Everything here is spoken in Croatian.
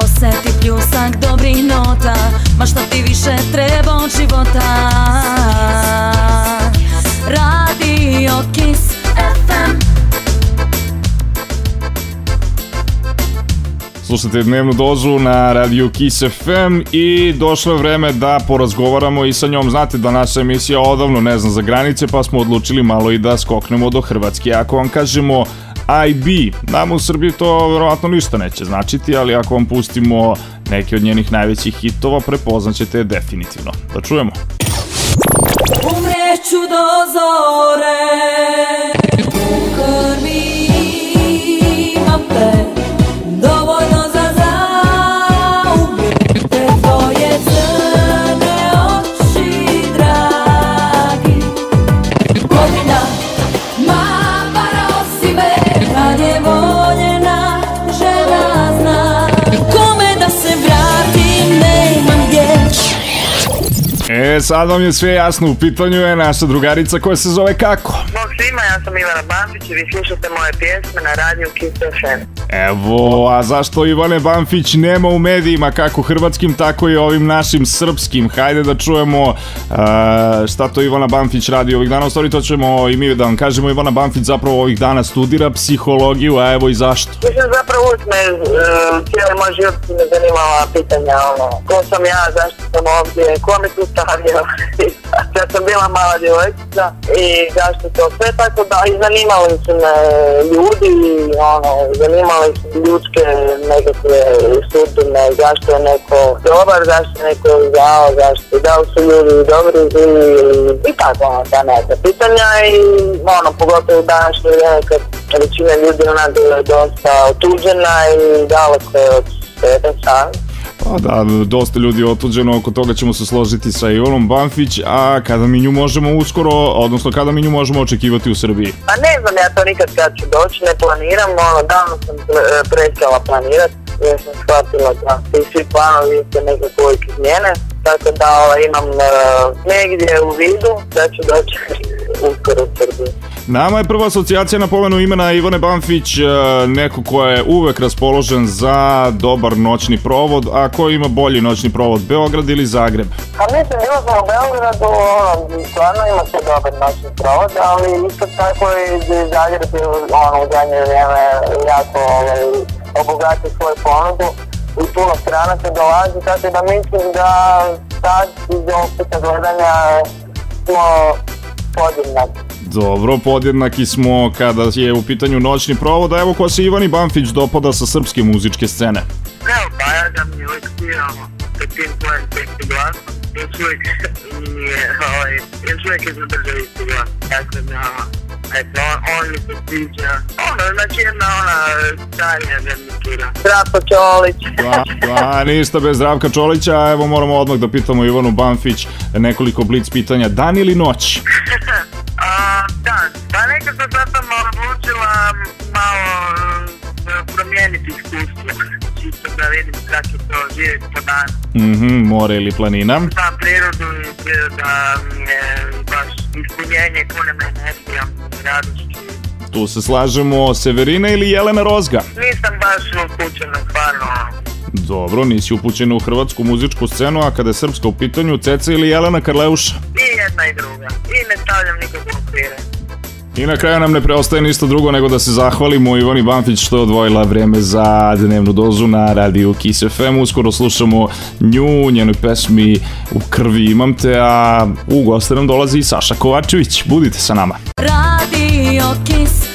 Osjeti pljusak dobrih nota, ma šta ti više treba od života. Radio Kiss FM. Slušajte dnevnu dozu na Radio Kiss FM i došlo je vreme da porazgovaramo i sa njom. Znate da naša emisija odavno ne zna za granice, pa smo odlučili malo i da skoknemo do Hrvatske. Ako vam kažemo IB, nama u Srbiji to verovatno ništa neće značiti, ali ako vam pustimo neke od njenih najvećih hitova, prepoznaćete je definitivno. Da čujemo. Umreću do zore, u krvi imam te, dovoljno za zauvijek, te tvoje crne oči, dragi. Godina, mama nosi me, kad je voljena žena zna, kome da se vratim, nemam gdje. Sad vam je sve jasno, u pitanju je naša drugarica koja se zove kako? Bog svima, ja sam Ivana Banfić i vi slušate moje pjesme na radiju Kiss FM. Evo, a zašto Ivane Banfić nema u medijima, kako hrvatskim, tako i ovim našim srpskim? Hajde da čujemo šta to Ivana Banfić radi ovih dana. U stvari to ćemo i mi da vam kažemo. Ivana Banfić zapravo ovih dana studira psihologiju, a evo i zašto. Mislim, zapravo uvijek me cijeli moj život me zanimala pitanja, ko sam ja, zašto sam ovdje, ko me tu stavio. Ja sam bila mala djevojčica i zašto to sve, tako da i zanimali su me ljudi, zanimali su ljudske nekakve sudbine, zašto je neko dobar, zašto je neko zao, da li su ljudi dobri, zli i tako ta neka pitanja i pogotovo u današnje vrijeme kad većina ljudi je dosta otuđena i daleko od sebe sami. Pa da, dosta ljudi je otuđeno, oko toga ćemo se složiti sa Ivanom Banfić, a kada mi nju možemo uskoro, odnosno kada mi nju možemo očekivati u Srbiji? Pa ne znam ja to nikad kad ću doći, ne planiram, davno sam prestala planirati, jer sam shvatila da ti svi planovi se nekako uvijek izmijene, tako da imam negdje u vidu da ću doći uskoro u Srbiji. Nama je prva asocijacija na pomenu imena Ivane Banfić neko ko je uvek raspoložen za dobar noćni provod, a ko ima bolji noćni provod, Beograd ili Zagreb? Pa mislim, bila sam u Beogradu, stvarno ima se dobar noćni provod, ali isto tako i Zagreb je u zadnje vrijeme jako obogatio svoju ponudu i puno strana se dolazi, tako da mislim da sad iz opita gledanja smo podjednaki. Dobro, podjednaki smo kada je u pitanju noćni provod, a evo ko se Ivani Banfić dopada sa srpske muzičke scene. Evo, pa ja da mi uvijek sviramo sa tim tvojim tekstu glasom, još uvijek je zadržao isti glas, tako da, eto, on mi se sviđa, znači jedna starija garnitura. Zdravko Čolić. Ništa bez Zdravka Čolića, evo moramo odmah da pitamo Ivanu Banfić nekoliko blic pitanja, dan ili noć? Pa nekako sad sam odlučila malo promijeniti iskustvo, čisto da vidim kako je to živjeti po danu. More ili planina? Znam prirodu i priroda mi je baš ispunjenje, pune me energijom, radošću. Tu se slažemo, Severina ili Jelena Rozga? Nisam baš upućena, stvarno. Dobro, nisi upućena u hrvatsku muzičku scenu, a kada je srpska u pitanju, Ceca ili Jelena Karleuša? I jedna i druga, i ne stavljam nikakve okvire. I na kraju nam ne preostaje ništa drugo nego da se zahvalimo Ivani Banfić što je odvojila vreme za dnevnu dozu na radiju Kiss FM. Uskoro slušamo nju, njenoj pesmi U krvi imam te, a u goste nam dolazi i Saša Kovačević. Budite sa nama. Radio Kiss